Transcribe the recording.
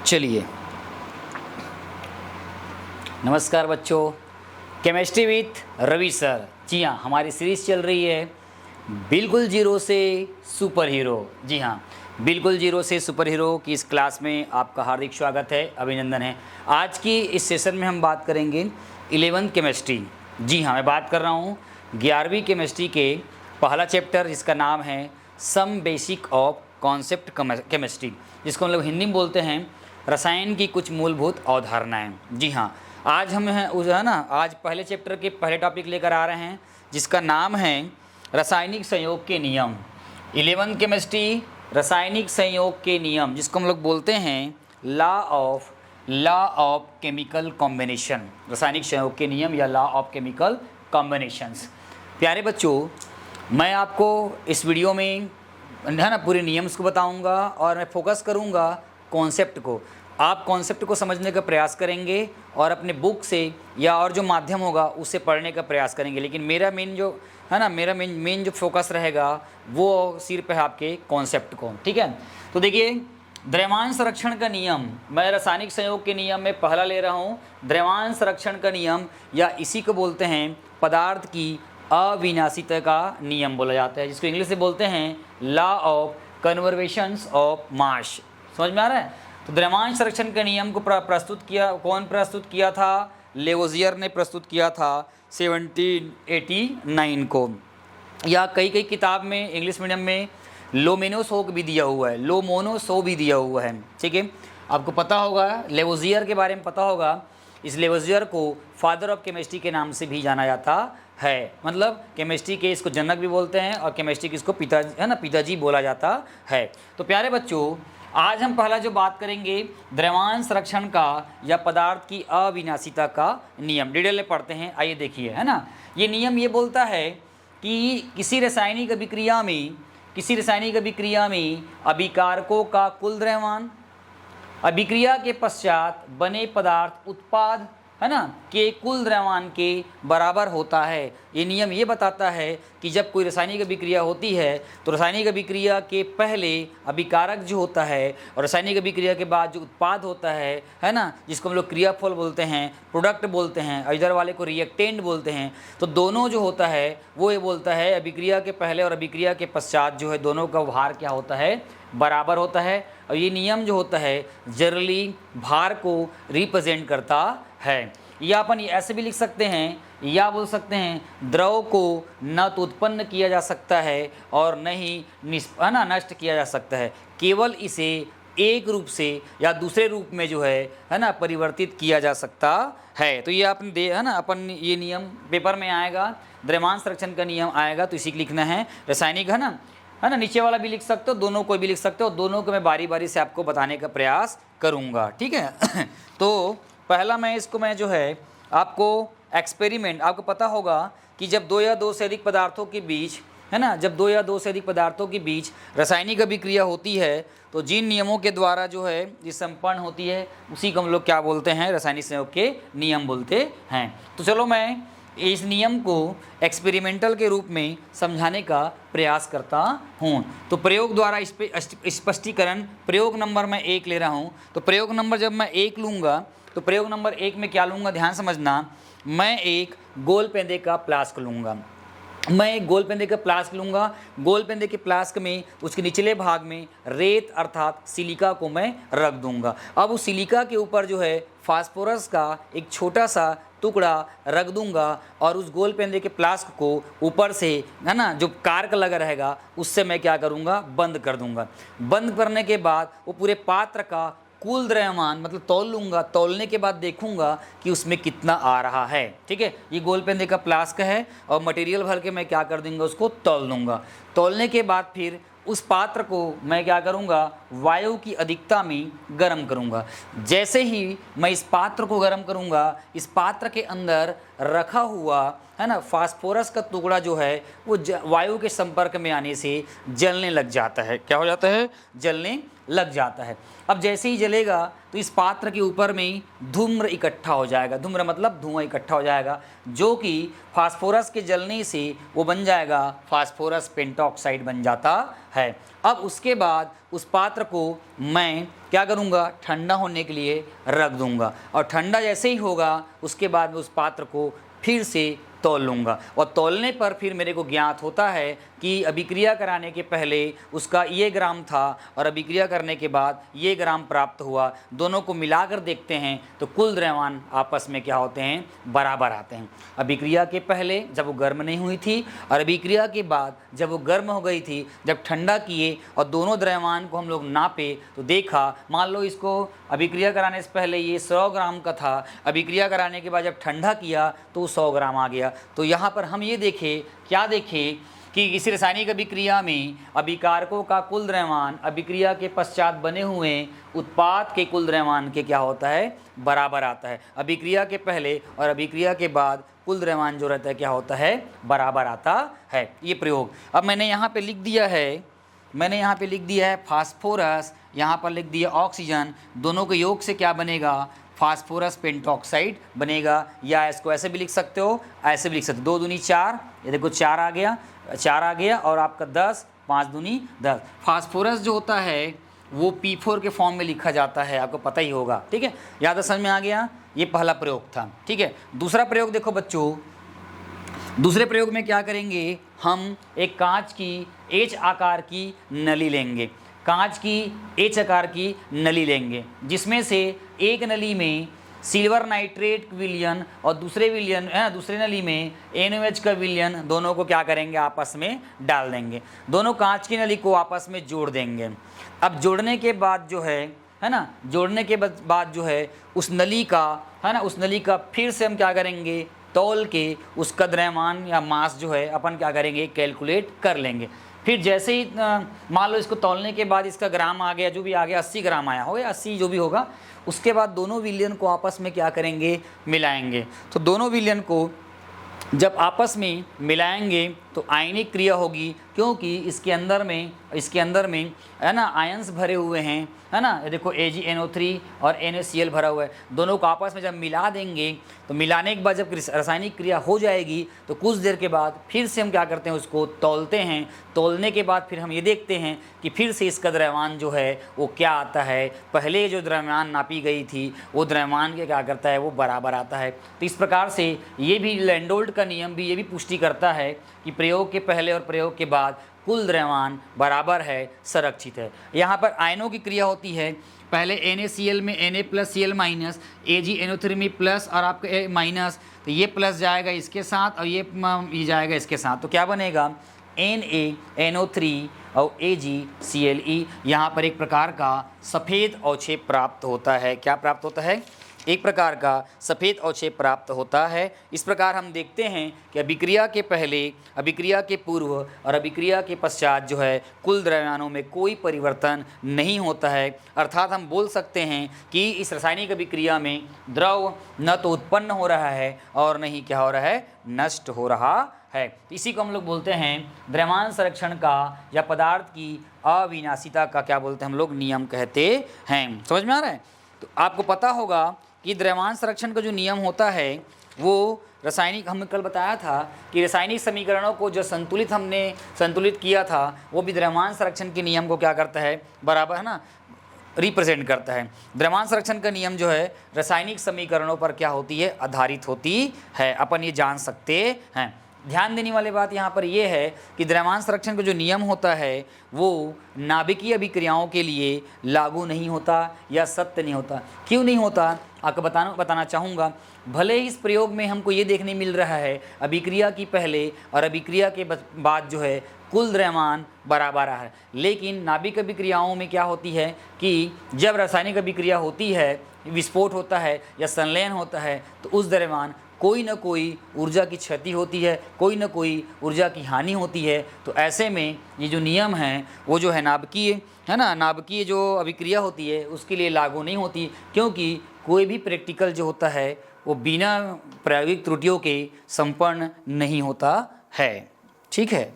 चलिए, नमस्कार बच्चों, केमिस्ट्री विथ रवि सर। जी हाँ, हमारी सीरीज़ चल रही है बिल्कुल जीरो से सुपर हीरो। जी हाँ, बिल्कुल जीरो से सुपर हीरो की इस क्लास में आपका हार्दिक स्वागत है, अभिनंदन है। आज की इस सेशन में हम बात करेंगे 11th केमिस्ट्री। जी हाँ, मैं बात कर रहा हूँ 11वीं केमिस्ट्री के पहला चैप्टर, जिसका नाम है some basic of concept chemistry, जिसको हम लोग हिंदी में बोलते हैं रसायन की कुछ मूलभूत अवधारणाएं। जी हाँ, आज हम आज पहले चैप्टर के पहले टॉपिक लेकर आ रहे हैं, जिसका नाम है रासायनिक संयोग के नियम। 11th केमिस्ट्री रासायनिक संयोग के नियम, जिसको हम लोग बोलते हैं लॉ ऑफ केमिकल कॉम्बिनेशन। रासायनिक संयोग के नियम या लॉ ऑफ केमिकल कॉम्बिनेशंस। प्यारे बच्चों, मैं आपको इस वीडियो में पूरे नियम्स को बताऊंगा और मैं फोकस करूंगा कॉन्सेप्ट को। आप कॉन्सेप्ट को समझने का प्रयास करेंगे और अपने बुक से या और जो माध्यम होगा उससे पढ़ने का प्रयास करेंगे, लेकिन मेरा मेन जो फोकस रहेगा वो सिर्फ है आपके कॉन्सेप्ट को। ठीक है, तो देखिए, द्रव्यमान संरक्षण का नियम, मैं रासायनिक संयोग के नियम में पहला ले रहा हूँ। द्रव्यमान संरक्षण का नियम या इसी को बोलते हैं पदार्थ की अविनाशिता का नियम बोला जाता है, जिसको इंग्लिश से बोलते हैं law of conservation of mass. समझ में आ रहा है? तो द्रव्यमान संरक्षण के नियम को कौन प्रस्तुत किया था? लेवोजियर ने प्रस्तुत किया था 1789 को। या कई किताब में इंग्लिश मीडियम में लोमोनोसो भी दिया हुआ है। ठीक है, आपको पता होगा, लेवोजियर के बारे में पता होगा। इस लेवोजियर को फादर ऑफ केमिस्ट्री के नाम से भी जाना जाता है, मतलब केमिस्ट्री के इसको जनक भी बोलते हैं और केमिस्ट्री के इसको पिताजी बोला जाता है। तो प्यारे बच्चों, आज हम पहला जो बात करेंगे द्रव्यमान संरक्षण का या पदार्थ की अविनाशिता का नियम। डिटेल में पढ़ते हैं, आइए देखिए, है ना। ये नियम ये बोलता है कि किसी रासायनिक अभिक्रिया में अभिकारकों का कुल द्रव्यमान अभिक्रिया के पश्चात बने पदार्थ उत्पाद, है ना, के कुल द्रव्यमान के बराबर होता है। ये नियम ये बताता है कि जब कोई रासायनिक अभिक्रिया होती है तो रासायनिक अभिक्रिया के पहले अभिकारक जो होता है और रासायनिक अभिक्रिया के बाद जो उत्पाद होता है ना, जिसको हम लोग क्रियाफल बोलते हैं, प्रोडक्ट बोलते हैं, और इधर वाले को रिएक्टेंट बोलते हैं। तो दोनों जो होता है वो ये बोलता है अभिक्रिया के पहले और अभिक्रिया के पश्चात जो है दोनों का भार क्या होता है, बराबर होता है। और ये नियम जो होता है जनरली भार को रिप्रेजेंट करता है। या अपन ऐसे भी लिख सकते हैं, या बोल सकते हैं द्रव को न तो उत्पन्न किया जा सकता है और न ही नष्ट किया जा सकता है, केवल इसे एक रूप से या दूसरे रूप में जो है ना परिवर्तित किया जा सकता है। तो ये अपन ये नियम पेपर में आएगा, द्रव्यमान संरक्षण का नियम आएगा, तो इसी को लिखना है। रासायनिक है ना, नीचे वाला भी लिख सकते हो, दोनों को भी लिख सकते हो, दोनों को मैं बारी बारी से आपको बताने का प्रयास करूँगा। ठीक है तो पहला मैं जो है आपको एक्सपेरिमेंट, आपको पता होगा कि जब दो या दो से अधिक पदार्थों के बीच, है ना, जब दो या दो से अधिक पदार्थों के बीच रासायनिक अभिक्रिया होती है तो जिन नियमों के द्वारा जो है ये संपन्न होती है उसी को हम लोग क्या बोलते हैं, रासायनिक संयोग के नियम बोलते हैं। तो चलो मैं इस नियम को एक्सपेरिमेंटल के रूप में समझाने का प्रयास करता हूँ। तो प्रयोग द्वारा इस पे स्पष्टीकरण, प्रयोग नंबर मैं 1 ले रहा हूँ। तो प्रयोग नंबर जब मैं 1 लूँगा तो प्रयोग नंबर 1 में क्या लूँगा, ध्यान समझना। मैं एक गोल पेंदे का फ्लास्क लूँगा। गोल पेंदे के फ्लास्क में उसके निचले भाग में रेत अर्थात सिलिका को मैं रख दूंगा। अब उस सिलिका के ऊपर जो है फास्फोरस का एक छोटा सा टुकड़ा रख दूंगा और उस गोल पेंदे के फ्लास्क को ऊपर से, है ना, जो कार्क लगा रहेगा उससे मैं क्या करूंगा, बंद कर दूंगा। बंद करने के बाद वो पूरे पात्र का कुल द्रव्यमान मतलब तौल लूँगा। तौलने के बाद देखूंगा कि उसमें कितना आ रहा है। ठीक है, ये गोल पेंदे का फ्लास्क है और मटेरियल भर के मैं क्या कर दूंगा, उसको तौल दूंगा। तौलने के बाद फिर उस पात्र को मैं क्या करूंगा, वायु की अधिकता में गर्म करूंगा। जैसे ही मैं इस पात्र को गर्म करूंगा, इस पात्र के अंदर रखा हुआ, है ना, फास्फोरस का टुकड़ा जो है वो वायु के संपर्क में आने से जलने लग जाता है। क्या हो जाता है, जलने लग जाता है। अब जैसे ही जलेगा तो इस पात्र के ऊपर में धूम्र इकट्ठा हो जाएगा, धूम्र मतलब धुआं इकट्ठा हो जाएगा, जो कि फास्फोरस के जलने से वो बन जाएगा फास्फोरस पेंटॉक्साइड बन जाता है। अब उसके बाद उस पात्र को मैं क्या करूँगा, ठंडा होने के लिए रख दूँगा, और ठंडा जैसे ही होगा उसके बाद मैं उस पात्र को फिर से तौल लूँगा, और तौलने पर फिर मेरे को ज्ञात होता है कि अभिक्रिया कराने के पहले उसका ये ग्राम था और अभिक्रिया करने के बाद ये ग्राम प्राप्त हुआ। दोनों को मिलाकर देखते हैं तो कुल द्रव्यमान आपस में क्या होते हैं, बराबर आते हैं। अभिक्रिया के पहले जब वो गर्म नहीं हुई थी और अभिक्रिया के बाद जब वो गर्म हो गई थी, जब ठंडा किए और दोनों द्रव्यमान को हम लोग नापे तो देखा, मान लो इसको अभिक्रिया कराने से पहले ये 100 ग्राम का था, अभिक्रिया कराने के बाद जब ठंडा किया तो 100 ग्राम आ गया। तो यहाँ पर हम ये देखें, क्या देखें कि किसी रासायनिक अभिक्रिया में अभिकारकों का कुल द्रव्यमान अभिक्रिया के पश्चात बने हुए उत्पाद के कुल द्रव्यमान के क्या होता है, बराबर आता है। अभिक्रिया के पहले और अभिक्रिया के बाद कुल द्रव्यमान जो रहता है क्या होता है, बराबर आता है। ये प्रयोग अब मैंने यहाँ पे लिख दिया है, फास्फोरस, यहाँ पर लिख दिया ऑक्सीजन, दोनों के योग से क्या बनेगा, फास्फोरस पेंटॉक्साइड बनेगा। या इसको ऐसे भी लिख सकते हो, ऐसे भी लिख सकते हो, 2 दूनी 4, ये देखो 4 आ गया और आपका 10, 5 दूनी 10। फास्फोरस जो होता है वो P4 के फॉर्म में लिखा जाता है, आपको पता ही होगा, ठीक है। याद समझ में आ गया, ये पहला प्रयोग था, ठीक है। दूसरा प्रयोग देखो बच्चों, दूसरे प्रयोग में क्या करेंगे, हम एक कांच की H आकार की नली लेंगे, कांच की H आकार की नली लेंगे, जिसमें से एक नली में सिल्वर नाइट्रेट विलयन और दूसरे नली में NaOH का विलयन, दोनों को क्या करेंगे, आपस में डाल देंगे। दोनों कांच की नली को आपस में जोड़ देंगे। अब जोड़ने के बाद जो है ना, जोड़ने के बाद जो है उस नली का, है ना, उस नली का फिर से हम क्या करेंगे, तौल के उसका द्रव्यमान या मास जो है अपन क्या करेंगे, कैलकुलेट कर लेंगे। फिर जैसे ही मान लो इसको तौलने के बाद इसका ग्राम आ गया, जो भी आ गया 80 ग्राम आया हो या 80 जो भी होगा, उसके बाद दोनों विलयन को आपस में क्या करेंगे, मिलाएंगे। तो दोनों विलयन को जब आपस में मिलाएंगे तो आयनिक क्रिया होगी, क्योंकि इसके अंदर में है ना आयंस भरे हुए हैं, है ना। देखो AgNO3 और NaCl भरा हुआ है, दोनों को आपस में जब मिला देंगे तो मिलाने के बाद जब रासायनिक क्रिया हो जाएगी तो कुछ देर के बाद फिर से हम क्या करते हैं, उसको तौलते हैं। तौलने के बाद फिर हम ये देखते हैं कि फिर से इसका द्रव्यमान जो है वो क्या आता है, पहले जो द्रव्यमान नापी गई थी वो द्रव्यमान के क्या करता है, वो बराबर आता है। तो इस प्रकार से ये भी लैंडोल्ट का नियम भी ये भी पुष्टि करता है कि प्रयोग के पहले और प्रयोग के बाद कुल द्रव्यमान बराबर है, संरक्षित है। यहाँ पर आयनों की क्रिया होती है, पहले NaCl में Na+Cl माइनस, AgNO3 में प्लस और आपका माइनस, तो ये प्लस जाएगा इसके साथ और ये जाएगा इसके साथ, तो क्या बनेगा, NaNO3 और AgCle। यहाँ पर एक प्रकार का सफ़ेद अवक्षेप प्राप्त होता है। क्या प्राप्त होता है, एक प्रकार का सफ़ेद अवक्षेप प्राप्त होता है। इस प्रकार हम देखते हैं कि अभिक्रिया के पहले, अभिक्रिया के पूर्व और अभिक्रिया के पश्चात जो है कुल द्रव्यमानों में कोई परिवर्तन नहीं होता है। अर्थात हम बोल सकते हैं कि इस रासायनिक अभिक्रिया में द्रव न तो उत्पन्न हो रहा है और न ही क्या हो रहा है, नष्ट हो रहा है। इसी को हम लोग बोलते हैं द्रव्यमान संरक्षण का या पदार्थ की अविनाशिता का क्या बोलते हैं हम लोग, नियम कहते हैं। समझ में आ रहा है। तो आपको पता होगा कि द्रव्यमान संरक्षण का जो नियम होता है वो रासायनिक, हमने कल बताया था कि रासायनिक समीकरणों को जो हमने संतुलित किया था वो भी द्रव्यमान संरक्षण के नियम को क्या करता है, बराबर, है ना, रिप्रेजेंट करता है। द्रव्यमान संरक्षण का नियम जो है रासायनिक समीकरणों पर क्या होती है, आधारित होती है, अपन ये जान सकते हैं। ध्यान देने वाली बात यहाँ पर यह है कि द्रव्यमान संरक्षण का जो नियम होता है वो नाभिकीय अभिक्रियाओं के लिए लागू नहीं होता या सत्य नहीं होता। क्यों नहीं होता आपको बताना चाहूँगा। भले ही इस प्रयोग में हमको ये देखने मिल रहा है अभिक्रिया की पहले और अभिक्रिया के बाद जो है कुल द्रव्यमान बराबर है, लेकिन नाभिक अभिक्रियाओं में क्या होती है कि जब रासायनिक अभिक्रिया होती है, विस्फोट होता है या संलयन होता है, तो उस दरमियान कोई न कोई ऊर्जा की क्षति होती है, कोई न कोई ऊर्जा की हानि होती है। तो ऐसे में ये जो नियम है वो जो है नाभिकीय, है ना, नाभिकीय जो अभिक्रिया होती है उसके लिए लागू नहीं होती, क्योंकि कोई भी प्रैक्टिकल जो होता है वो बिना प्रायोगिक त्रुटियों के संपन्न नहीं होता है। ठीक है।